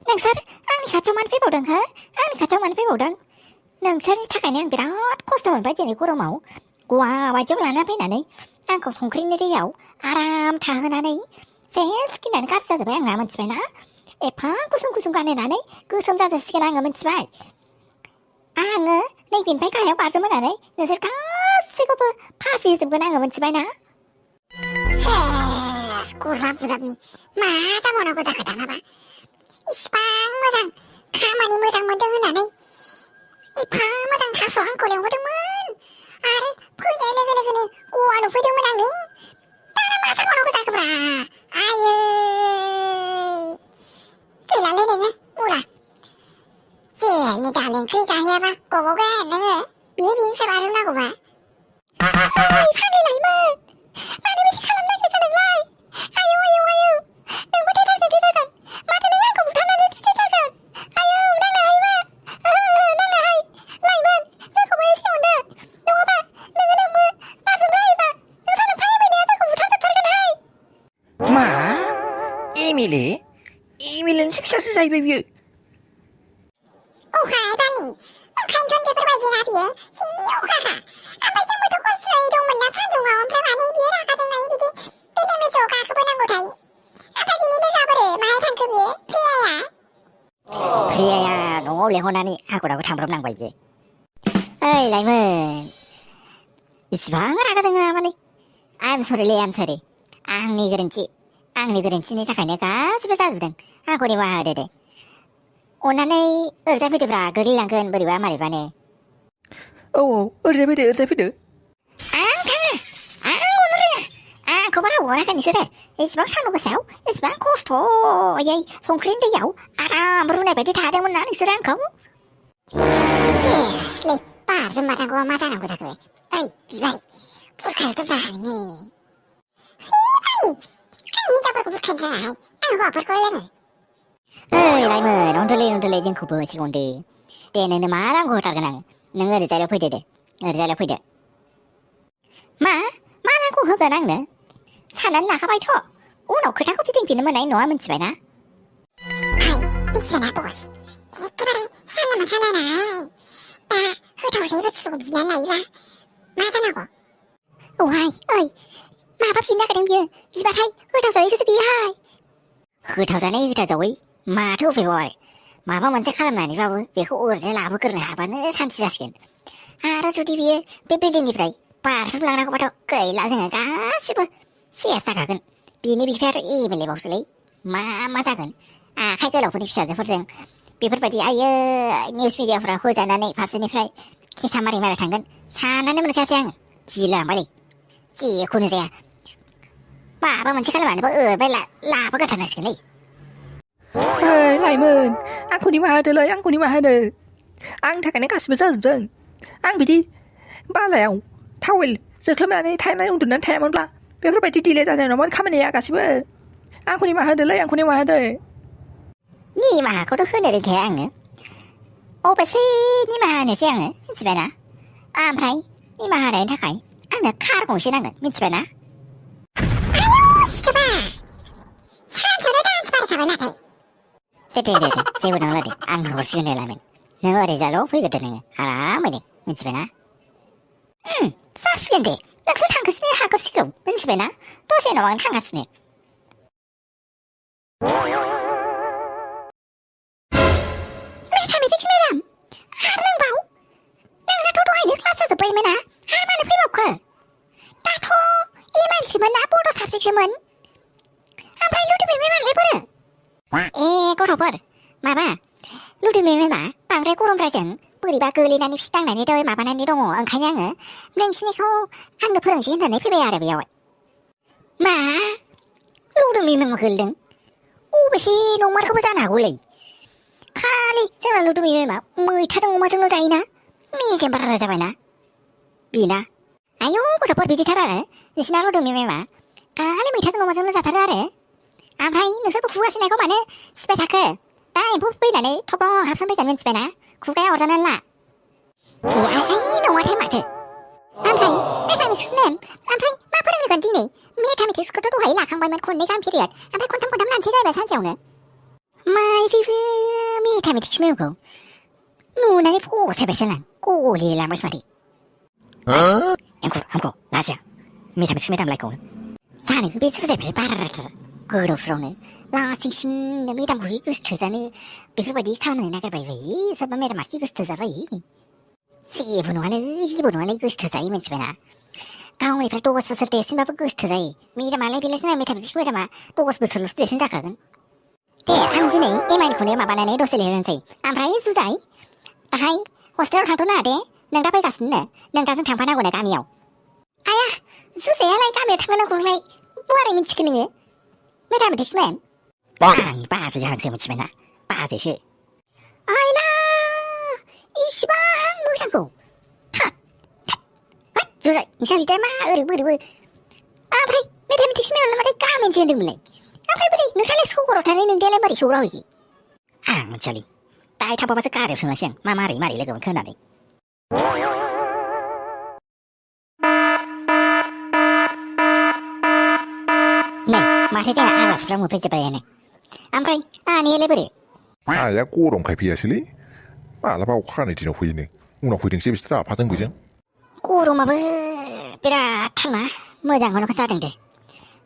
नोंसोर आंनि खाथियाव मानो फैबावदों हो? आंनि खाथियाव मानो फैबावदों? नोंसोरनि थाखायनो आं बिराद खस्थ' मोनबाय दिनै गरमाव। गवा बायदियाव लाना फैनानै आंखौ संख्रिनि दैयाव आराम थाहोनानै सेस गिनानै गाज्रि जाजोब्बाय आंना, मिथिबायना? एफा गुसुं गुसुं गानहोनानै गोसोम जाजोबसिगोन आङो, मिथिबाय? आङो नैबेनिफ्राय गाहायाव बाज्रुमहोनानै नोंसोर गासैखौबो फासि होजोबगोन आङो, मिथिबायना? सेस गुरलाब बुजाबनि मा जाबावनांगौ जाखो दानाबा? इसिबां मोजां खामानि मोजां मोनदों होननानै एफा मोजां थास' आंखौ लेंहरदोंमोन आरो फैनाय लोगो लोगोनो गवा नुफैदोंमोन आङो। दाना मा जाबावनांगौ जाखोब्रा? आयै गैलालै नोङो मुला जेलनि दाल ओंख्रि जाहैयाबा गबावगोन नोङो बिनिफ्राय बाज्रुमनांगौबा। फाग्लिलायमोन मानो बिदि खालामनो नागिरखो नोंलाय? आयौ आयौ आयौ नोंबो थैथारगोन माथो नों आंखौ बुथारनानैसो थैथारगोन। आयौ नाङाहाय मा नाङाहाय लायमोन जोंखौबो एसे अनदो, नङाबा नोंबो बाज्रुमनो हायोबा नों सानफा एमएलएआ जोंखौ बुथारजोबथारगोनहाय। मा? एमएलए? एमएलएनिसो फिसासो जाहैबाय बियो। अखाय बानि ओंखायनोथ' बेफोरबायदिना बियो जि अखाखा। ओमफ्राय जोंबोथ' खस्थ'यै दंमोन ना सान्दुङाव, ओमफ्राय माने बियो रागा जोंनानै बिदि बेले मेजोआव गाखोबोनांगौथाय। ओमफ्राय बिनि लोगोआ बोरो माहाय थांखो बियो प्रियाया? प्रियाया न'आव लेंहरनानै हाखु दाखु थांब्रबनांबाय बियो। ओइ लायमोन इसिबां रागा जोंनो नामालै? आइ एम सरि आंनि गोरोन्थिनि थाखायनो गासिबो जाजोबदों। आंखौ निमाहा होदो दे। अननानै ओरैजाय फैदोब्रा, गोग्लैलांगोन बोरैबा मारैबानो। औ ओरैजाय फैदो। आं थाङा, आं अननो रोङा, आंखौ बारा अनाखै नोंसोरो। एसेबां सान्दुं गोसायाव एसेबां खस्थ'यै संख्रिनि दैयाव आराम रुनाय बायदि थादोंमोन ना नोंसोरो आंखौ। सेसलै बारजों माथांगौआ मा जानांगौ जाखो? ओइ बिबारि बुरखायोथ' ब्रा नोङो। आं हिनजावफोरखौ बुरखायनो रोङाहाय, आं हौवाफोरखौ लोङो। ओइ लायमोन अनदोलै जोंखौबो एसे अनदो दे। नोंनो मा नांगौ होथारगोन आङो। नों ओरैजायल' फैदो दे, ओरैजायल' फैदो। मा नांगौ होगोन आंनो? साननानै लाखाबायथ', उनाव खोथाखौ फिदिंफिननो मोननाय नङा, मिथिबायना? हाय मिथिबायना बस, एखेबारे सानला माथालानाय। दा होथावसै बुस्थुखौ बिनानै लायोबा मा जानांगौ? औहाय ओइ माबा बिनो नागिरदों बियो, बिबाथाय होथावजायैखौसो बियोहाय। होथावजायै माथो उफायबाव आरो? माबा मोनसे खालामनानैबाबो बेखौ ओरैजाय लाबोग्रोनो हाबानो सान्थि जासिगोन। आरो जुदि बियो बे बिल्डिंनिफ्राय बारजुमलांनांगौबाथ' गैला, जोङो गासिबो सेस जाखागोन। बिनि बिफायाथ' एमएलए बावसोलै, मा जागोन? आखाइ गोलावफोरनि फिसाजोफोरजों बेफोरबायदि आयै निउस मिडियाफ्राव होजानानै फारसेनिफ्राय केसा मारै थांगोन साननानै मोनखायासै आङो। गिला लांबायलै, जेखुनु जाया माबा मोनसे खालामनानैबो ओरैबाय लाबोगोरथारनांसिगोनलै। ओइ लाइमोन आंखौ निमाहा होदो। आंनि थाखायनो गासिबो जाजोबदों। आं बिदि बालायाव टावेल जोख्लोबनानै उन्दुनानै थायामोनब्ला बेफोरबायदि डिले जानाय नङामोन खामानिया गासिबो। आंखौ निमाहा होदो। निमाहाखौथ' होनो रोंखाया आङो। अबेसे निमाहा होनोसै आङो, मिथिबायना? ओमफ्राय निमाहा होनायनि थाखाय आंनो कार गंसे नांगोन, मिथिबायना? सिथोबा सानसेयावनो डान्स बारायखाबाय माथो। दे जेबो नंला दे, आं हरसिगोन दे लायमोन। नोङो ओरैजाल' फैग्रोदो नोङो आरामैनो, मिथिबायना? जासिगोन दे, नोंसोर थांगासिनो हागोरसिगौ, मिथिबायना? दसे उनाव आं थांगासिनो। मेथामेटिक्स मेडाम आरो नोंबाव? नोंनाथ' दहायनो क्लास जाजोब्बायमोन ना, आरो मानो फैबावखो? दाथ' एमआइलसोमोन ना, बड' साबजेक्टसोमोन। ओमफ्राय लुदुमि मेमालाय बोरो? गथ'फोर माबा लुदुमि मेमा बांद्राय गरमद्रायजों बोरैबा गोलैनानै फिदांनानै माबानानै दङ, ओंखायनो आङो नोंसिनिखौ आंनो फोरोंसै होननानै फैबाय आरो बेयाव। मा लुदुमि मेमा गोलैदों? अबेसे नंमारखौबो जानो हागौलै। खालि जोंना लुदुमि मेमा मैथाजों अमाजोंल' जायोना, मेजेम बारा जाबायना बेना। आयौ गथ'फोर बिदिथार आरो नोंसिना लुदुमि मेमा, खालि मैथाजों अमाजोंल' जाथारो आरो। ओमफ्राय नोंसोरबो खुगा सिनायखौ मानो सिबाय थाखो? दा एम्फौ फैनानै थब्ल' हाबसनफैगोन, मिथिबायना? खुगाया अरजानानै ला। नङाथाय माथो। ओमफ्राय मेथामेटिक्स मेम, ओमफ्राय मा फोरोंगोन दिनै? मेथामेटिक्सखौथ' दहाय लाखांबायमोन खननै गाहाम पिरियड, ओमफ्राय खनथाम लानोसै जाहैबाय सानसेयावनो। 마이리브 미타미틱 스메우고 누나니 보세베슬랑 꼬리랑 말씀하리 앵쿠 함고 나시야 미타미틱 스메담 라이고 사니 그비 수제벨 바라라트라 그럽스러우네 라싱신 미담 후이 그스트자니 비프바디 카는 나가바이 서바메라 마키 그스트자바이 시분와래 그스트자이 men치베나 가오이 팔 또고스 봤을 때 심바브 그스트자이 미라말레 빌레스나 미타미틱 스메다마 또고스 붙을로 스테 신작하건 대 함진에 에마일 군에 마바나네 로셀리 현세 암프라이 수자이 아하이 호스텔 강도나데 능다바이 갔었네 능다전 당판하고 내가 미요 아야 수세야 라이 까메 당근하고 라이 뭐하래 민치기는 메다면 덱스맨 빵이 빠져야 항세 묻히면나 빠져시 아이라 이시방 무상고 탓 수자이 이샤비 때마 으르브르브 암프라이 메다면 덱스맨 올라마대 까면 지은등 물래 암프라이 누살레 속으로 다니는 데레머리 쇼라오기 뭉철리 딸 타보면서 까려 승하시앙 마마리 말이 레거면 큰나네 네 마태자나 알라스 프라모 베지바야네 암프라이 아니 레버리 아야 꼬롱 갈피야실리? 알아봐 화내 지는 후이네 우나 후이딩 시비스트라 파생부진 꼬로마브 삐라 탕마 뭐장거노 사등데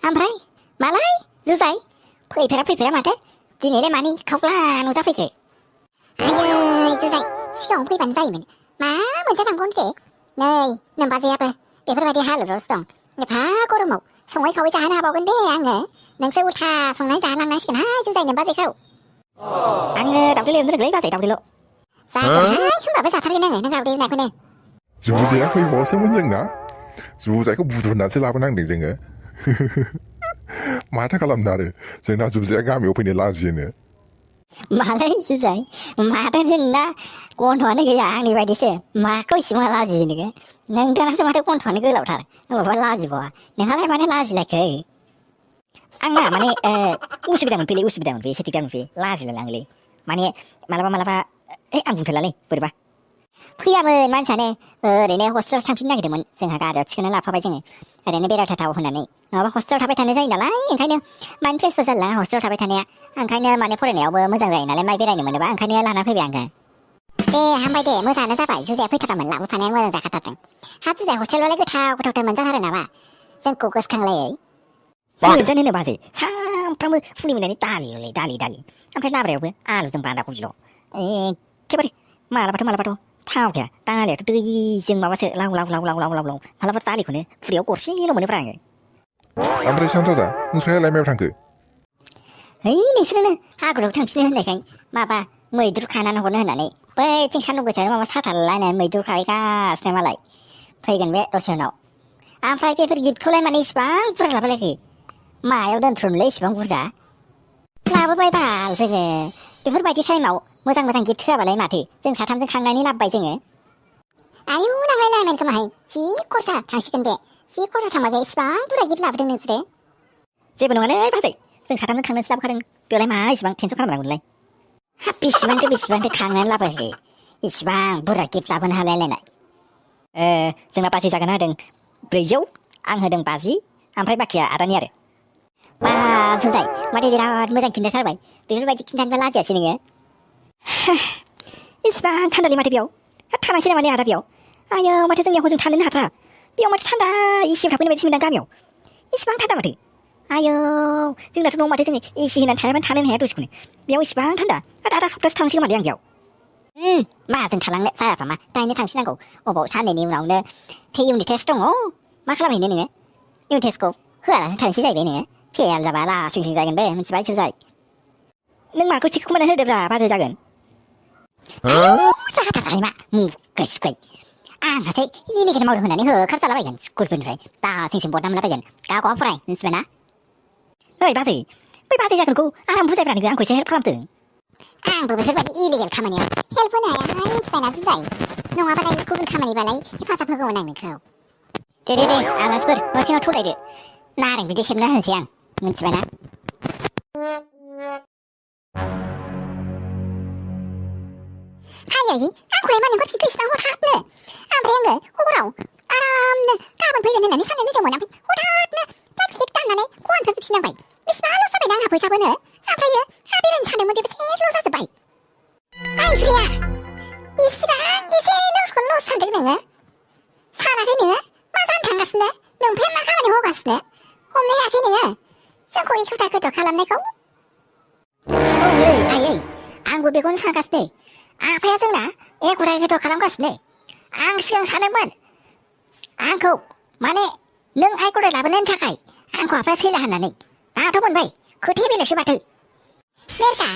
암프라이 말라이 주사이 프이페라 마테 지네레 많이 커플라 노자피게 아유 주사이 시ong 프이 반사이면 먼저 장본데 네이 넘바지야베 베프라디 할로로송 파 꼬로모 송이 거기자 하나 먹은데 안게 능세우타 송나이자 하나 나시긴 주사이 넘바지 카우 안게 답들리 흔들어 그래 바지 답들로 사이다 흉바베 사타르네 능가우리 나코네 주제야 거의 뭐 세문정나? 주제가 무드나 셀라고낭 댕쟁어 마타 칼람나르 제나 주제가 가면 오픈이 라지네 말라이 주사이 마타는나 꼰토네 그 양이 바디세 마코 시마 라지네 능다나서 마타 꼰토네 그 라우타 뭐 라지 뭐 내가 말에 라지 라케 앙나 마니 우스비다면 비 세티다면 비 라지는 랑리 마니 말라바 앙군틀라네 버리바 프야은 만찬에 어린애 호스텔 상핀나게 되면 정하가 려치기는 라파바징에 어린애 배를 타고 혼나네 호스텔 타베 타네 자이나라 인카이네 만 프레스퍼살라 호스텔 타베 타네 안카이네 만에 포레네 뭐 무장 자이나래 마이 베라니 뭐네 안카이네 라나 페비안가 한바이데 무사는 사바이 주제 프이타가면 라고 파네 뭐는 자카타등 하주제 호스텔 원래 그 타고 덕들 먼저 하러 나와 전고 그스캉레이 전에는 바지 상프라무 풀리문에니 달리 암프레스 나버려 알루 좀 반다 고지로 개버리 말아봐도 타오게 딸에 뜨이 지금 마바세 라우 말아봐 딸이 거네 프리오 꼬시로 뭐네 브랑에 아무리 샹자자 누수야 라이메 탕크 에이 네스는 하그로 탕치는 내가 마바 뭐이들 가나는 거는 하나네 왜 찡찬는 거 저희 마마 사달라네 뭐이들 가이가 세말라이 페이건 왜 로셔노 암프라이 페퍼 깁 콜레만 이스방 브라라블레기 마요던 트름레 이스방 부자 라브바이바 저게 बेफोरबायदि टाइमाव मोजां गिफ्ट होआबालाय माथो जों साथामजों खांनानै लाबोबाय जोङो आयु नांलाय लायमोन खोमाहाय जि खरसा थांसिगोन बे जि खरसा थांबा बे इसिबां बुरजा गिफ्ट लाबोदों नोंसोरो जेबो नङालै बाजै जों साथामजों खांनोसो लाबोखादों बेयावलाय मा इसिबां टेनसन खालामनांगौलाय हाब बेसेबांथो खांनानै लाबोखो इसिबां बुरजा गिफ्ट लाबोनो हालायलायनाय जोंना बाजै जागोन होदों 400 आं होदों 50 ओमफ्राय बाखिया आदानि आरो मा जुजाय माथो बिराद मोजां खिन्थाथारबाय बेफोरबायदि खिन्थानोबा लाजियासै नोङो इसिबां थान्दालै माथो बेयाव थानांसै नामालै आदा बेयाव आयौ माथो जोंनियाव हजों थानोनो हाथारा बेयाव माथो थान्दा एसियाव थाफैनाय बायदिसो मोनदां गामियाव इसिबां थान्दा माथो आयौ जोंनाथ' न'आव माथो जोङो एसि होनानै थायाबानो थानोनो हाया दसेखौनो बेयाव इसिबां थान्दा आदा सप्तासे थांसिगोन माथो आं बेयाव मा जों थालांनो जायाफ्रा मा दायनो थांफिनांगौ अबाव साननैनि उनावनो इउनिट टेस्ट दङ मा खालामहैनो नोङो इउनिट टेस्टखौ होआलासे थांसै जाहैबाय नोङो फेल जाबा लासिं जागोन बे मिथिबाय जुजाय नों माखौ थिग खमायना होदोब्रा बाजै जागोन जाथाराय मा गोसोखै आंहासो इलिगेल मावदों होननानै होखारजालाबायगोन स्कुलफोरनिफ्राय दासिंसिम बदनाम मोनलाबायगोन गावखौ फराय मिथिबायना ओइ बाजै बै बाजै जागोनखौ आराम बुजायब्रा नोङो आंखौ एसे हेल्प खालामदों आंबो बेफोरबायदि इलिगेल खामानियाव हेल्प होनो हायाहाय मिथिबायना जुजाय नङाबालाय गुबुन खामानिबालाय हेफाजाब होगौमोन आं नोंखौ दे आलासिफोर न' सिङाव थलायदो नारें बिदै सेबना होनोसै आं मिथिबायना आयै आंखौलाय मा नोंखौ इसिबां हथाथनो ओमफ्राय आङो हराव आरामनो गाबोन फैगोन होननानै साननाय लोगोमोन ओमफ्राय हथाथनो दा टिकेट दाननानै गवाननिफ्राय फैफिननांबाय बेसेबां लस जाबायना आंहा फैसाबोनो ओमफ्रायो बेरायनो सानदोंमोन सानदोंमोन बेबो सेसल' जाजोब्बाय आइ फ्रिया इसिबां एसे लसखौनो लस सानदों नोङो सानाखै नोङो मा जानो थांगासिनो नोंफ्राय मा खामानि मावगासिनो हमनो हायाखै नोङो जोंखौ एखुथा खोथा खालामनायखौ औलै आयै आंबो बेखौनो सानगासिनो आफाया जोंना एखुथा खोथा खालामगासिनो आं सिगां सानदोंमोन आंखौ माने नों आइ गदाय लाबोनायनि थाखाय आंखौ आफाया सैला होननानै दाथ' मोनबाय खोथाया बेलेगसो माथो मेरगा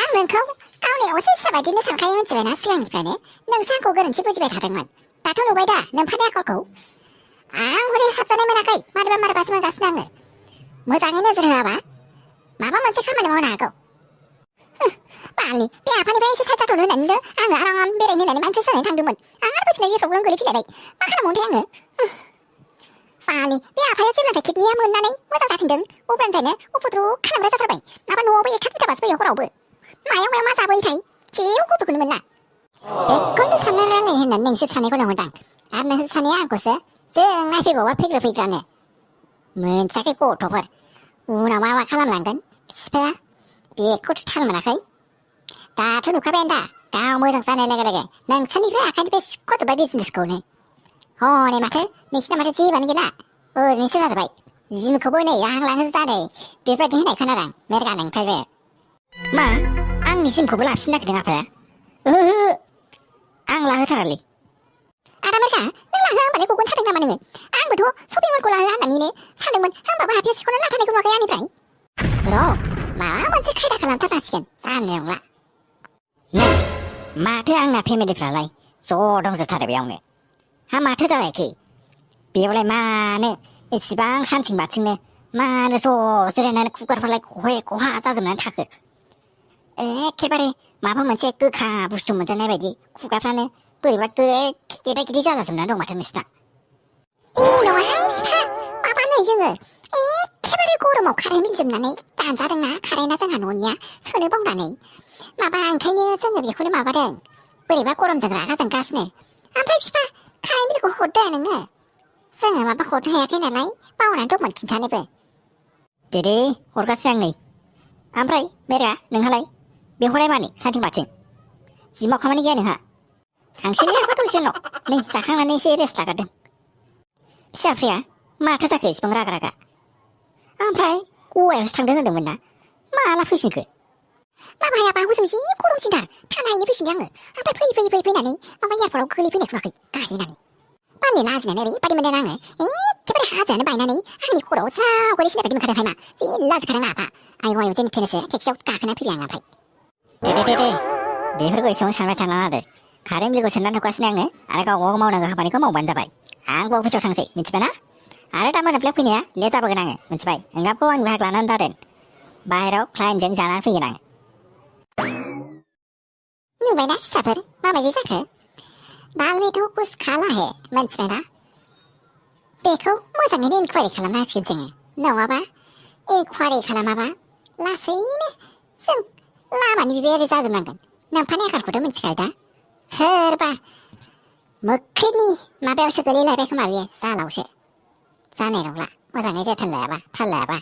आं नोंखौ गावनि असे फिसा बायदिनो सानखायो मिथिबायना सिगांनिफ्रायनो नोंसो आंखौ गोरोन्थि बुजिबाय थादोंमोन दाथ' नुबाय दा नोंफानि आखलखौ आं हरै साबजानाय मोनाखै मारैबासो मोनगासिनो आङो मोजाङै नोजोर होआबा माबा मोनसे खामानि मावनो हागौ बालि बे आफानिफ्राय एसे साइड जाथ'नो होननानैनो आङो आराम बेरायनो होननानै मानिफ्राय सोलायनो थांदोंमोन आं आरो फैफिननायनि प्रब्लेम गोलैफिनलायबाय मा खालामोनथाय आङो बालि बे आफाया जेब्लानिफ्राय किडनिया मोननानै मोजां जाफिनदों अब्लानिफ्रायनो उपद्रु खालामग्रा जाथारबाय माबा न'आवबो एकथा दुइथाबासो फैयो हरावबो मायाव मा जाबोयोथाय जेबो गथ'खौनो मोनला बेखौनो सानना रायलाय होननानै नोंसोर सानैखौ लेंहरदां आरो नोंसोर सानैया आंखौसो जों नायफैबावबा फैग्रानो मोनथियाखै गथ'फोर उनाव मा खालामलांगोन बिफाया बेखौथ' थाल मोनाखै दाथ' नुखाबायानो दा गाव मोजां जानाय लोगो लोगो नोंसोरनिफ्राय आखाइनिफ्राय सिख'जोब्बाय बिजनेसखौनो हनै माथो नोंसिना माथो जेबोआनो गैला ओरैनोसो जाजोब्बाय जिमखौबो नै लांसो जादों बेफोरबायदि होनाय खोनादों मेरगा नोंनिफ्रायबो मा आंनि जिमखौबो लाफिननो नागिरदों आफाया ओहो आं लाहोथारालै आदा मेरगा नों लाहो होनबालाय गगोन सादों नामा नोङो आंबोथ' शपिं मलखौ लाहो होननानैनो सानदोंमोन होनबाबो आफाया सिखौनो लाथारनायखौ नुवाखै आंनिफ्राय र' माबा मोनसे खायदा खालामथारनांसिगोन जानाय नंला नै माथो आंना फेमिलिफ्रालाय ज' दंजोबथारो बेयावनो हा माथो जालायखो बेयावलाय मानो एसेबां सानथिं बाथिंनो मानो ज' जिरायनानै खुगारफ्रालाय खहे खहा जाजोबनानै थाखो एखेबारे माबा मोनसे गोखा बुस्थु मोनजानाय बायदि खुगाफ्रानो बोरैबा गेदा गिदि जाजाजोबनानै दं माथो नोंसिना नङाहाय बिफा माबा नै जोङो एखेबारे गरमाव कारेन्ट बिल जोबनानै दानजादोंना कारेन्टआ जोंहा न'निया सोनो बावनानै माबा ओंखायनो जोङो बेखौनो माबादों बोरैबा गरमजों रागा जोंगासिनो ओमफ्राय बिफा कारेन्ट बिलखौ हरदो नोङो जोङो माबा हरनो हायाखै नालाय बावनानै दंमोन खिन्थानोबो दे हरगासिनो आं नै ओमफ्राय मेरा नोंहालाय बेवहाय मानो सानथिं बाथिं जिमाव खामानि गैया नोंहा आंसो लेरबा दसे उनाव नै जाखांनानै एसे रेस्ट लागारदों फिसाफ्रिया माथो जाखो इसिबां रागा ओमफ्राय गवायावसो थांदों होनदोंमोन ना माला फैफिनखो माबायाबा हजों जि गरमसिनथार थानायनो फैफिनदों आङो ओमफ्राय फैयै फैनानै माबा एयारपर्टआव गोलैफैनाय नुवाखै गाहैनानै बालि लाजिनानै ओरैबायदि मोनदों आङो एखेबारे हाजोआनो बायनानै आंनि खर'आव ज्राव गोलैसिननाय बायदि मोनखादों हायमा जि लाजिखादों आफा आयौ जेने थेनेसो टेक्सियाव गाखोना फैबाय आं ओमफ्राय दे बेफोरखौ एसेबां सानबाय थानाङा आरो कारेन्ट बिलखौ सोंनानै हरगासिनो आङो आरो गावबागाव मावनांगौ खामानिखौ मावबानो जाबाय आंबो अफिसाव थांसै मिथिबायना आरो दा मोनाब्लियाव फैनाया लेट जाबोगोन आङो मिथिबाय ओंखामखौ आंनि बाहाग लानानै दादों बाहेरायाव क्लाइन्टजों जानानै फैगोन आं नुबायना फिसाफोर माबायदि जाखो बालमेथ' कुछ खाला है मिथिबायना बेखौ मोजाङैनो इनकुवारि खालामनांसिगोन जोङो नङाबा इनकुवारि खालामाबा लासैनो जों लामानि बिबायारि जाजोबनांगोन नोंफानि आखालखौथ' मिथिखायो दा सोरबा मोख्रिनि माबायावसो गोलैलायबाय खोमा बेयो जालावसो जानाय नंला मोजाङै जोथोन लायाबा थाल लायाबा